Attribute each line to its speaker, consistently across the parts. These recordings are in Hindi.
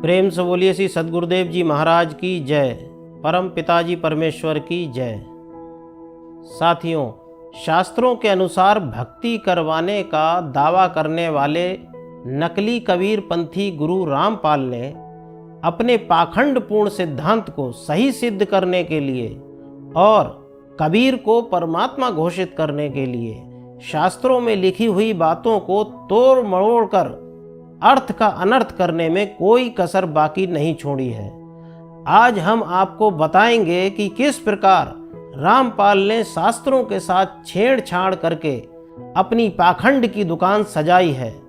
Speaker 1: प्रेम से बोलिए श्री सद्गुरुदेव जी महाराज की जय, परम पिताजी परमेश्वर की जय। साथियों, शास्त्रों के अनुसार भक्ति करवाने का दावा करने वाले नकली कबीर पंथी गुरु रामपाल ने अपने पाखंडपूर्ण सिद्धांत को सही सिद्ध करने के लिए और कबीर को परमात्मा घोषित करने के लिए शास्त्रों में लिखी हुई बातों को तोड़ मरोड़ कर अर्थ का अनर्थ करने में कोई कसर बाकी नहीं छोड़ी है। आज हम आपको बताएंगे कि किस प्रकार रामपाल ने शास्त्रों के साथ छेड़छाड़ करके अपनी पाखंड की दुकान सजाई है।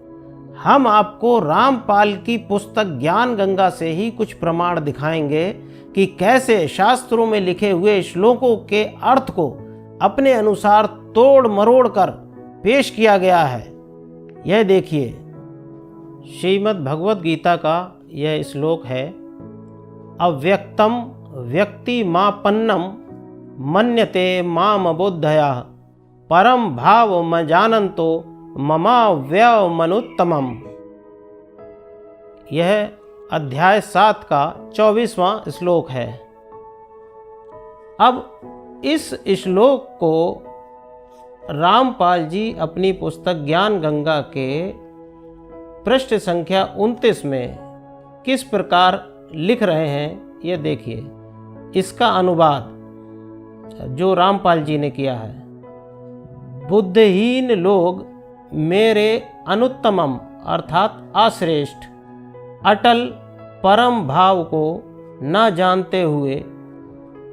Speaker 1: हम आपको रामपाल की पुस्तक ज्ञान गंगा से ही कुछ प्रमाण दिखाएंगे कि कैसे शास्त्रों में लिखे हुए श्लोकों के अर्थ को अपने अनुसार तोड़ मरोड़ कर पेश किया गया है। यह देखिए, श्रीमद् भगवद गीता का यह श्लोक है। अव्यक्तम व्यक्तिमापन्नम मन्यते माम बुद्धया परम भाव मजानन्तो ममाव्ययमनुत्तमम्। यह अध्याय 7 का 24वां श्लोक है। अब इस श्लोक को रामपाल जी अपनी पुस्तक ज्ञान गंगा के पृष्ठ संख्या 29 में किस प्रकार लिख रहे हैं, ये देखिए। इसका अनुवाद जो रामपाल जी ने किया है। बुद्धिहीन लोग मेरे अनुत्तमम अर्थात अश्रेष्ठ अटल परम भाव को न जानते हुए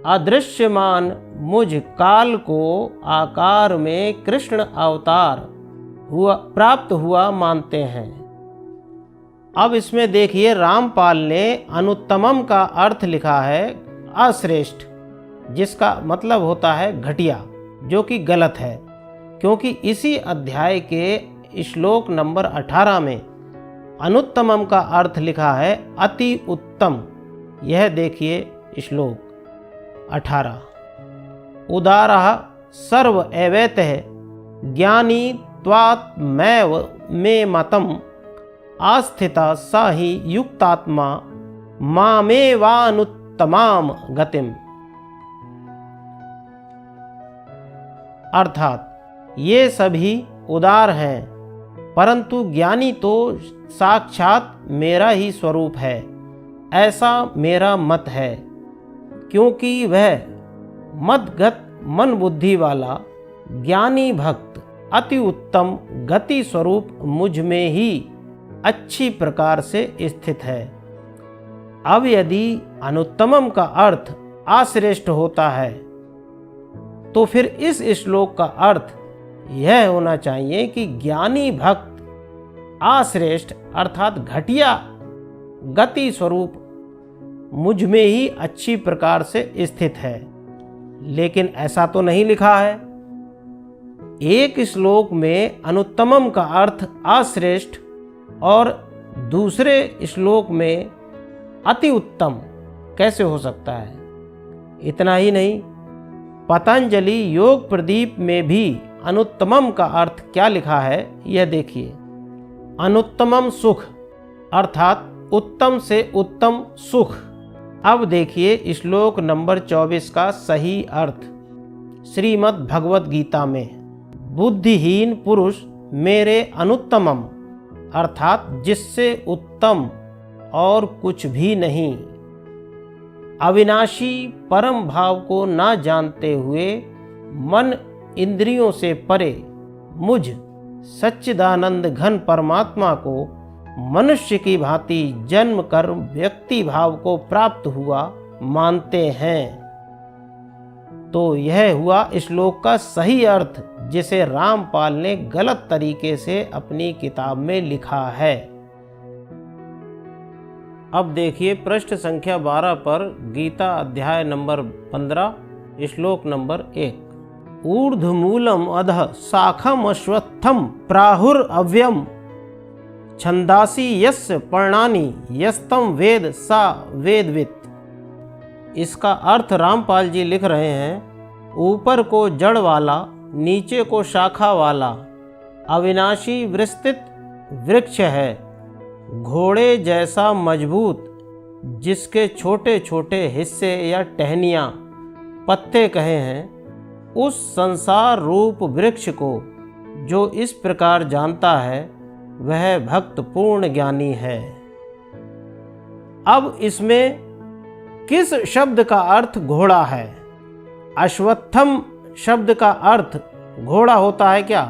Speaker 1: अदृश्यमान मुझ काल को आकार में कृष्ण अवतार प्राप्त हुआ मानते हैं। अब इसमें देखिए, रामपाल ने अनुत्तमम का अर्थ लिखा है अश्रेष्ठ, जिसका मतलब होता है घटिया, जो कि गलत है, क्योंकि इसी अध्याय के श्लोक नंबर 18 में अनुत्तमम का अर्थ लिखा है अति उत्तम। यह देखिए श्लोक 18। उदारः सर्व एवैतः ज्ञानी त्वात्मैव मे मतम् आस्थिता स हि युक्तात्मा मामेवानुत्तमाम गतिम। अर्थात ये सभी उदार हैं, परंतु ज्ञानी तो साक्षात मेरा ही स्वरूप है, ऐसा मेरा मत है, क्योंकि वह मदगत मन बुद्धि वाला ज्ञानी भक्त अति उत्तम गति स्वरूप मुझ में ही अच्छी प्रकार से स्थित है। अब यदि अनुत्तमम का अर्थ अश्रेष्ठ होता है, तो फिर इस श्लोक का अर्थ यह होना चाहिए कि ज्ञानी भक्त अश्रेष्ठ अर्थात घटिया गति स्वरूप मुझ में ही अच्छी प्रकार से स्थित है। लेकिन ऐसा तो नहीं लिखा है। एक श्लोक में अनुत्तमम का अर्थ अश्रेष्ठ और दूसरे श्लोक में अति उत्तम कैसे हो सकता है? इतना ही नहीं, पतंजलि योग प्रदीप में भी अनुत्तमम का अर्थ क्या लिखा है, यह देखिए। अनुत्तमम सुख अर्थात उत्तम से उत्तम सुख। अब देखिए श्लोक नंबर 24 का सही अर्थ श्रीमद् भगवद गीता में। बुद्धिहीन पुरुष मेरे अनुत्तमम अर्थात जिससे उत्तम और कुछ भी नहीं, अविनाशी परम भाव को न जानते हुए मन इंद्रियों से परे मुझ सच्चिदानंद घन परमात्मा को मनुष्य की भांति जन्म कर व्यक्ति भाव को प्राप्त हुआ मानते हैं। तो यह हुआ श्लोक का सही अर्थ, जिसे रामपाल ने गलत तरीके से अपनी किताब में लिखा है। अब देखिए पृष्ठ संख्या 12 पर गीता अध्याय नंबर 15 श्लोक नंबर 1। ऊर्ध्वमूलम अधः शाखम अश्वत्थम प्राहुर अव्यम छंदासी यस्य पर्णानि यस्तम वेद सा वेदवित्। इसका अर्थ रामपाल जी लिख रहे हैं, ऊपर को जड़ वाला, नीचे को शाखा वाला अविनाशी विस्तृत वृक्ष है, घोड़े जैसा मजबूत जिसके छोटे छोटे हिस्से या टहनियाँ पत्ते कहे हैं, उस संसार रूप वृक्ष को जो इस प्रकार जानता है वह भक्त पूर्ण ज्ञानी है। अब इसमें किस शब्द का अर्थ घोड़ा है? अश्वत्थम शब्द का अर्थ घोड़ा होता है क्या?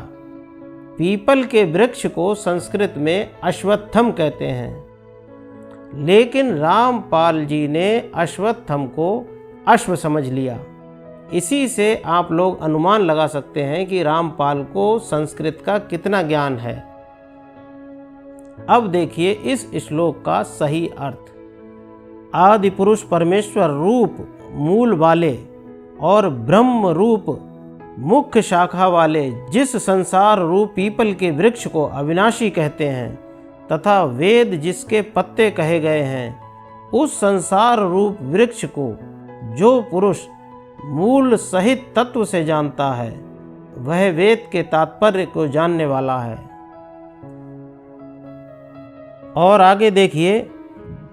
Speaker 1: पीपल के वृक्ष को संस्कृत में अश्वत्थम कहते हैं, लेकिन रामपाल जी ने अश्वत्थम को अश्व समझ लिया। इसी से आप लोग अनुमान लगा सकते हैं कि रामपाल को संस्कृत का कितना ज्ञान है। अब देखिए इस श्लोक का सही अर्थ। आदि पुरुष परमेश्वर रूप मूल वाले और ब्रह्म रूप मुख्य शाखा वाले जिस संसार रूप पीपल के वृक्ष को अविनाशी कहते हैं तथा वेद जिसके पत्ते कहे गए हैं, उस संसार रूप वृक्ष को जो पुरुष मूल सहित तत्व से जानता है वह वेद के तात्पर्य को जानने वाला है। और आगे देखिए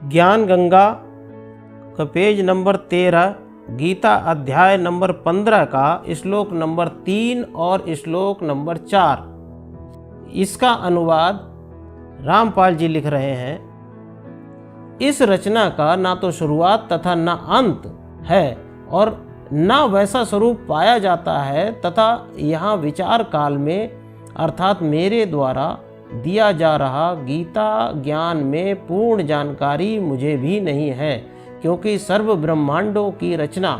Speaker 1: ज्ञान गंगा का पेज नंबर 13, गीता अध्याय नंबर 15 का श्लोक नंबर 3 और श्लोक नंबर 4। इसका अनुवाद रामपाल जी लिख रहे हैं। इस रचना का ना तो शुरुआत तथा ना अंत है और ना वैसा स्वरूप पाया जाता है तथा यहाँ विचार काल में अर्थात मेरे द्वारा दिया जा रहा गीता ज्ञान में पूर्ण जानकारी मुझे भी नहीं है, क्योंकि सर्व ब्रह्मांडों की रचना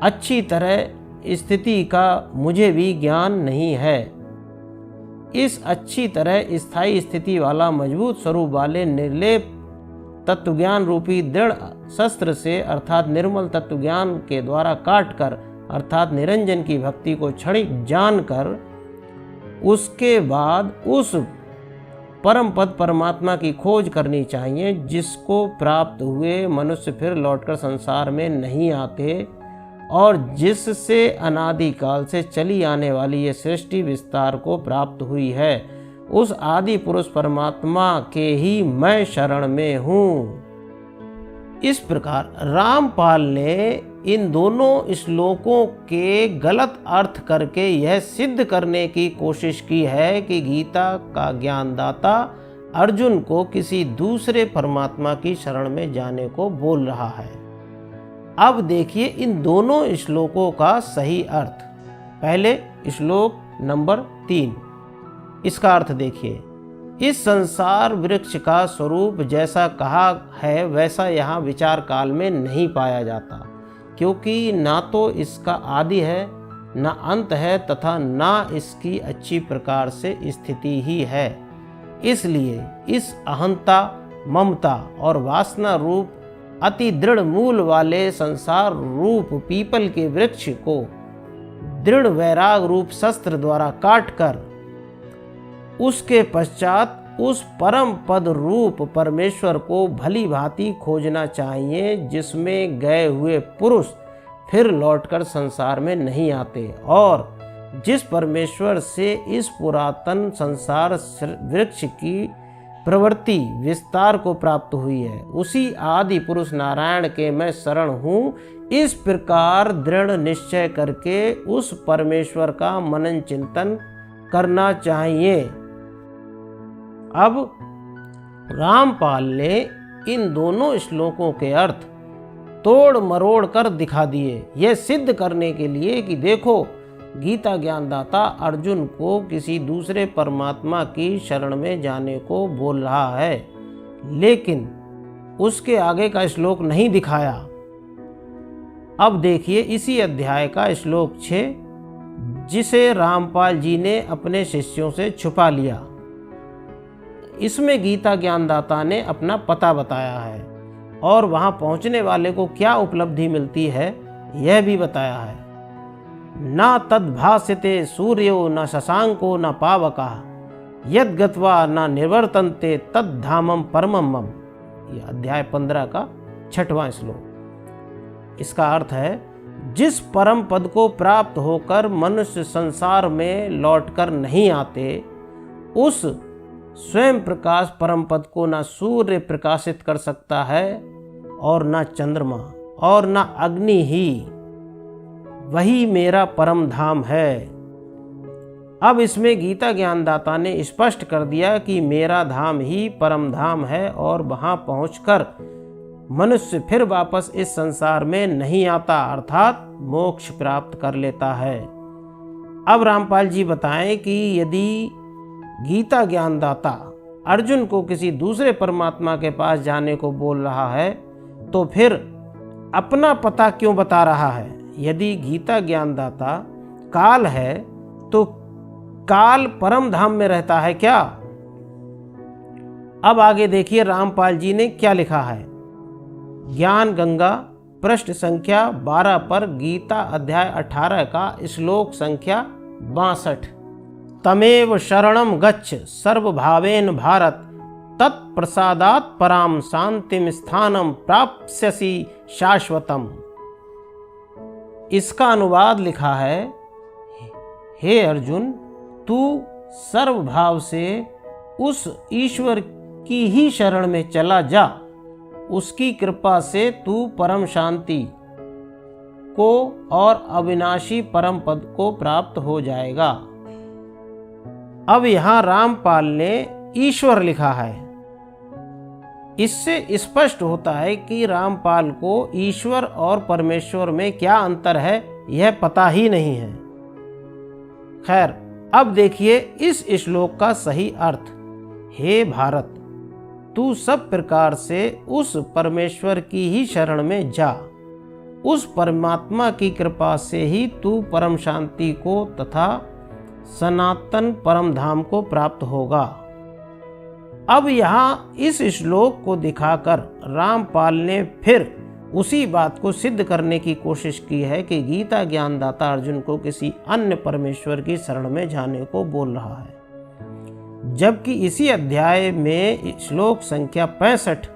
Speaker 1: अच्छी तरह स्थिति का मुझे भी ज्ञान नहीं है। इस अच्छी तरह स्थायी स्थिति वाला मजबूत स्वरूप वाले निर्लेप तत्वज्ञान रूपी दृढ़ शस्त्र से अर्थात निर्मल तत्वज्ञान के द्वारा काटकर अर्थात निरंजन की भक्ति को क्षणिक जानकर उसके बाद उस परम पद परमात्मा की खोज करनी चाहिए, जिसको प्राप्त हुए मनुष्य फिर लौटकर संसार में नहीं आते और जिससे अनादिकाल से चली आने वाली ये सृष्टि विस्तार को प्राप्त हुई है। उस आदि पुरुष परमात्मा के ही मैं शरण में हूँ। इस प्रकार रामपाल ने इन दोनों श्लोकों के गलत अर्थ करके यह सिद्ध करने की कोशिश की है कि गीता का ज्ञानदाता अर्जुन को किसी दूसरे परमात्मा की शरण में जाने को बोल रहा है। अब देखिए इन दोनों श्लोकों का सही अर्थ। पहले श्लोक नंबर 3, इसका अर्थ देखिए। इस संसार वृक्ष का स्वरूप जैसा कहा है वैसा यहाँ विचार काल में नहीं पाया जाता, क्योंकि ना तो इसका आदि है ना अंत है तथा ना इसकी अच्छी प्रकार से स्थिति ही है। इसलिए इस अहंता ममता और वासना रूप अति दृढ़ मूल वाले संसार रूप पीपल के वृक्ष को दृढ़ वैराग रूप शस्त्र द्वारा काटकर उसके पश्चात उस परम पद रूप परमेश्वर को भली भांति खोजना चाहिए, जिसमें गए हुए पुरुष फिर लौटकर संसार में नहीं आते और जिस परमेश्वर से इस पुरातन संसार वृक्ष की प्रवृत्ति विस्तार को प्राप्त हुई है, उसी आदि पुरुष नारायण के मैं शरण हूँ। इस प्रकार दृढ़ निश्चय करके उस परमेश्वर का मनन चिंतन करना चाहिए। अब रामपाल ने इन दोनों श्लोकों के अर्थ तोड़ मरोड़ कर दिखा दिए, यह सिद्ध करने के लिए कि देखो गीता ज्ञानदाता अर्जुन को किसी दूसरे परमात्मा की शरण में जाने को बोल रहा है, लेकिन उसके आगे का श्लोक नहीं दिखाया। अब देखिए इसी अध्याय का श्लोक 6, जिसे रामपाल जी ने अपने शिष्यों से छुपा लिया। इसमें गीता ज्ञानदाता ने अपना पता बताया है और वहां पहुंचने वाले को क्या उपलब्धि मिलती है यह भी बताया है। ना तद्भास्यते सूर्यो न शशांको न पावका यद गत्वा न निवर्तन्ते तद्धामम परमम मम। यह अध्याय 15 का 6वां श्लोक। इसका अर्थ है जिस परम पद को प्राप्त होकर मनुष्य संसार में लौटकर नहीं आते, उस स्वयं प्रकाश परम पद को ना सूर्य प्रकाशित कर सकता है और न चंद्रमा और न अग्नि ही, वही मेरा परम धाम है। अब इसमें गीता ज्ञानदाता ने स्पष्ट कर दिया कि मेरा धाम ही परम धाम है और वहां पहुंचकर मनुष्य फिर वापस इस संसार में नहीं आता, अर्थात मोक्ष प्राप्त कर लेता है। अब रामपाल जी बताएं कि यदि गीता ज्ञानदाता अर्जुन को किसी दूसरे परमात्मा के पास जाने को बोल रहा है तो फिर अपना पता क्यों बता रहा है? यदि गीता ज्ञानदाता काल है तो काल परम धाम में रहता है क्या? अब आगे देखिए रामपाल जी ने क्या लिखा है। ज्ञान गंगा पृष्ठ संख्या 12 पर गीता अध्याय 18 का श्लोक संख्या 62। तमेव शरणम गच्छ सर्वभावेन भारत, तत्प्रसादात् पराम शांतिम स्थानम प्राप्स्यसि शाश्वतम। इसका अनुवाद लिखा है, हे अर्जुन, तू सर्वभाव से उस ईश्वर की ही शरण में चला जा, उसकी कृपा से तू परम शांति को और अविनाशी परम पद को प्राप्त हो जाएगा। अब यहाँ रामपाल ने ईश्वर लिखा है। इससे स्पष्ट होता है कि रामपाल को ईश्वर और परमेश्वर में क्या अंतर है यह पता ही नहीं है। खैर, अब देखिए इस श्लोक का सही अर्थ। हे भारत, तू सब प्रकार से उस परमेश्वर की ही शरण में जा, उस परमात्मा की कृपा से ही तू परम शांति को तथा सनातन परम धाम को प्राप्त होगा। अब यहाँ इस श्लोक को दिखाकर रामपाल ने फिर उसी बात को सिद्ध करने की कोशिश की है कि गीता ज्ञानदाता अर्जुन को किसी अन्य परमेश्वर की शरण में जाने को बोल रहा है, जबकि इसी अध्याय में श्लोक संख्या 65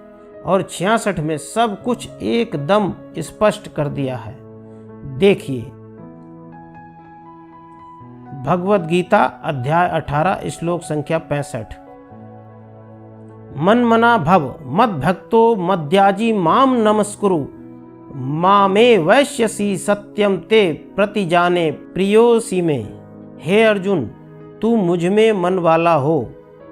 Speaker 1: और 66 में सब कुछ एकदम स्पष्ट कर दिया है। देखिए भगवद गीता अध्याय 18 श्लोक संख्या 65। मन्मना भव मद भक्तो मद्याजी माम नमस्कुरु, मामे वैश्यसी सत्यम ते प्रतिजाने प्रियोसी में। हे अर्जुन, तू मुझ में मन वाला हो,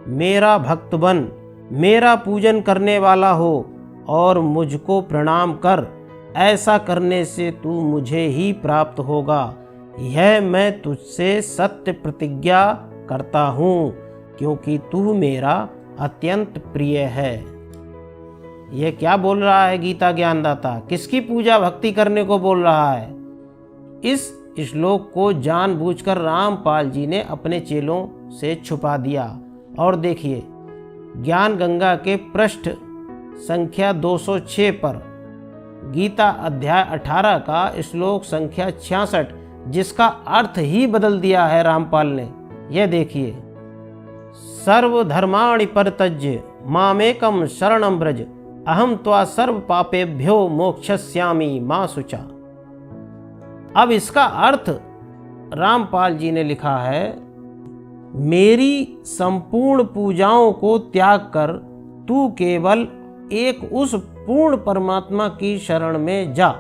Speaker 1: मेरा भक्त बन, मेरा पूजन करने वाला हो और मुझको प्रणाम कर। ऐसा करने से तू मुझे ही प्राप्त होगा। यह मैं तुझसे सत्य प्रतिज्ञा करता हूँ, क्योंकि तू मेरा अत्यंत प्रिय है। यह क्या बोल रहा है गीता ज्ञानदाता? किसकी पूजा भक्ति करने को बोल रहा है? इस श्लोक को जानबूझकर रामपाल जी ने अपने चेलों से छुपा दिया। और देखिए ज्ञान गंगा के पृष्ठ संख्या 206 पर गीता अध्याय 18 का श्लोक संख्या 66, जिसका अर्थ ही बदल दिया है रामपाल ने। यह देखिए, सर्वधर्माणि परित्यज्य मामेकं शरणं व्रज, अहम त्वा सर्व पापेभ्यो मोक्षयिष्यामि मा शुचा। अब इसका अर्थ रामपाल जी ने लिखा है, मेरी संपूर्ण पूजाओं को त्याग कर तू केवल एक उस पूर्ण परमात्मा की शरण में जा,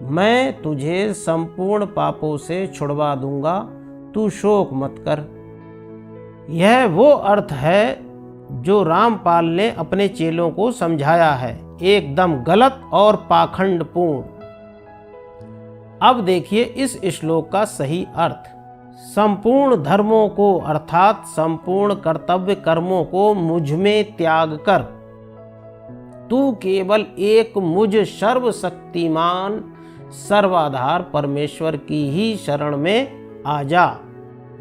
Speaker 1: मैं तुझे संपूर्ण पापों से छुड़वा दूंगा, तू शोक मत कर। यह वो अर्थ है जो रामपाल ने अपने चेलों को समझाया है, एकदम गलत और पाखंडपूर्ण। अब देखिए इस श्लोक का सही अर्थ। संपूर्ण धर्मों को अर्थात संपूर्ण कर्तव्य कर्मों को मुझ में त्याग कर तू केवल एक मुझ सर्वशक्तिमान सर्वाधार परमेश्वर की ही शरण में आ जा,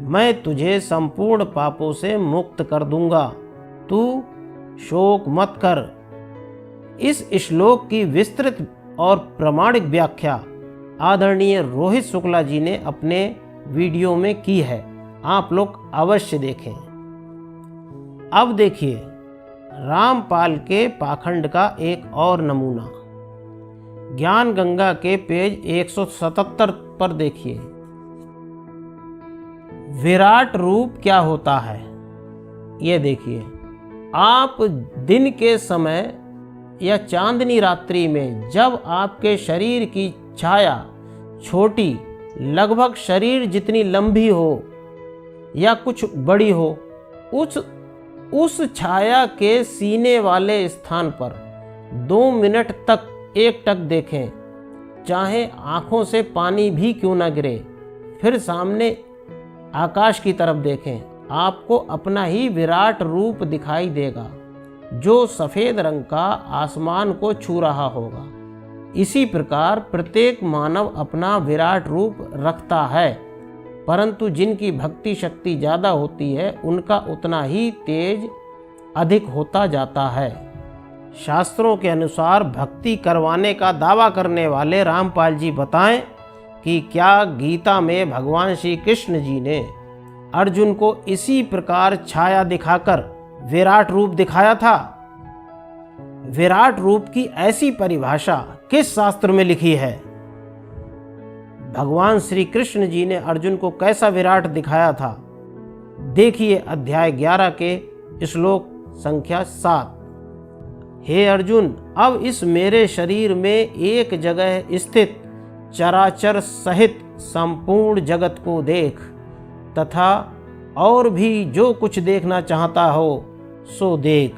Speaker 1: मैं तुझे संपूर्ण पापों से मुक्त कर दूंगा, तू शोक मत कर। इस श्लोक की विस्तृत और प्रामाणिक व्याख्या आदरणीय रोहित शुक्ला जी ने अपने वीडियो में की है, आप लोग अवश्य देखें। अब देखिए रामपाल के पाखंड का एक और नमूना। ज्ञान गंगा के पेज 177 पर देखिए, विराट रूप क्या होता है। ये देखिए, आप दिन के समय या चांदनी रात्रि में जब आपके शरीर की छाया छोटी, लगभग शरीर जितनी लंबी हो या कुछ बड़ी हो, उस छाया के सीने वाले स्थान पर 2 मिनट तक एकटक देखें, चाहे आंखों से पानी भी क्यों न गिरे। फिर सामने आकाश की तरफ देखें, आपको अपना ही विराट रूप दिखाई देगा जो सफ़ेद रंग का आसमान को छू रहा होगा। इसी प्रकार प्रत्येक मानव अपना विराट रूप रखता है, परंतु जिनकी भक्ति शक्ति ज़्यादा होती है उनका उतना ही तेज अधिक होता जाता है। शास्त्रों के अनुसार भक्ति करवाने का दावा करने वाले रामपाल जी बताएं कि क्या गीता में भगवान श्री कृष्ण जी ने अर्जुन को इसी प्रकार छाया दिखाकर विराट रूप दिखाया था? विराट रूप की ऐसी परिभाषा किस शास्त्र में लिखी है? भगवान श्री कृष्ण जी ने अर्जुन को कैसा विराट दिखाया था? देखिए अध्याय 11 के श्लोक संख्या 7। हे अर्जुन, अब इस मेरे शरीर में एक जगह स्थित चराचर सहित संपूर्ण जगत को देख, तथा और भी जो कुछ देखना चाहता हो सो देख।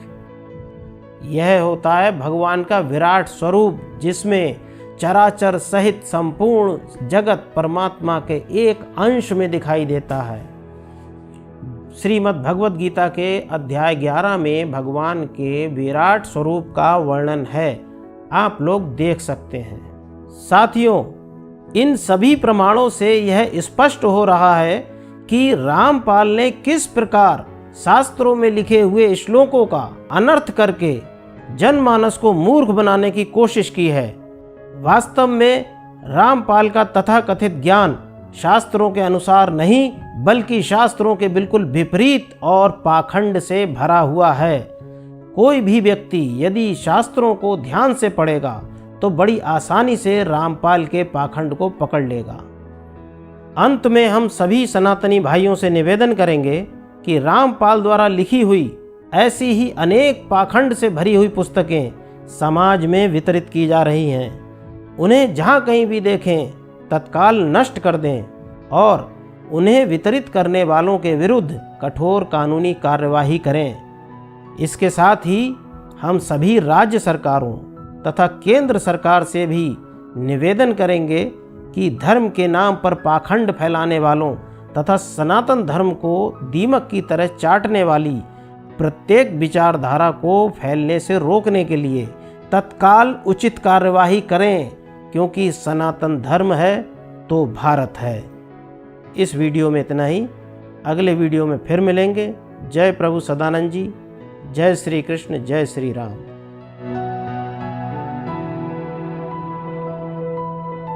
Speaker 1: यह होता है भगवान का विराट स्वरूप, जिसमें चराचर सहित संपूर्ण जगत परमात्मा के एक अंश में दिखाई देता है। श्रीमद् भगवद गीता के अध्याय 11 में भगवान के विराट स्वरूप का वर्णन है, आप लोग देख सकते हैं। साथियों, इन सभी प्रमाणों से यह स्पष्ट हो रहा है कि रामपाल ने किस प्रकार शास्त्रों में लिखे हुए श्लोकों का अनर्थ करके जनमानस को मूर्ख बनाने की कोशिश की है। वास्तव में रामपाल का तथाकथित ज्ञान शास्त्रों के अनुसार नहीं, बल्कि शास्त्रों के बिल्कुल विपरीत और पाखंड से भरा हुआ है। कोई भी व्यक्ति यदि शास्त्रों को ध्यान से पढ़ेगा तो बड़ी आसानी से रामपाल के पाखंड को पकड़ लेगा। अंत में हम सभी सनातनी भाइयों से निवेदन करेंगे कि रामपाल द्वारा लिखी हुई ऐसी ही अनेक पाखंड से भरी हुई पुस्तकें समाज में वितरित की जा रही हैं। उन्हें जहाँ कहीं भी देखें तत्काल नष्ट कर दें और उन्हें वितरित करने वालों के विरुद्ध कठोर कानूनी कार्यवाही करें। इसके साथ ही हम सभी राज्य सरकारों तथा केंद्र सरकार से भी निवेदन करेंगे कि धर्म के नाम पर पाखंड फैलाने वालों तथा सनातन धर्म को दीमक की तरह चाटने वाली प्रत्येक विचारधारा को फैलने से रोकने के लिए तत्काल उचित कार्यवाही करें, क्योंकि सनातन धर्म है तो भारत है। इस वीडियो में इतना ही, अगले वीडियो में फिर मिलेंगे। जय प्रभु सदानंद जी, जय श्री कृष्ण, जय श्री राम।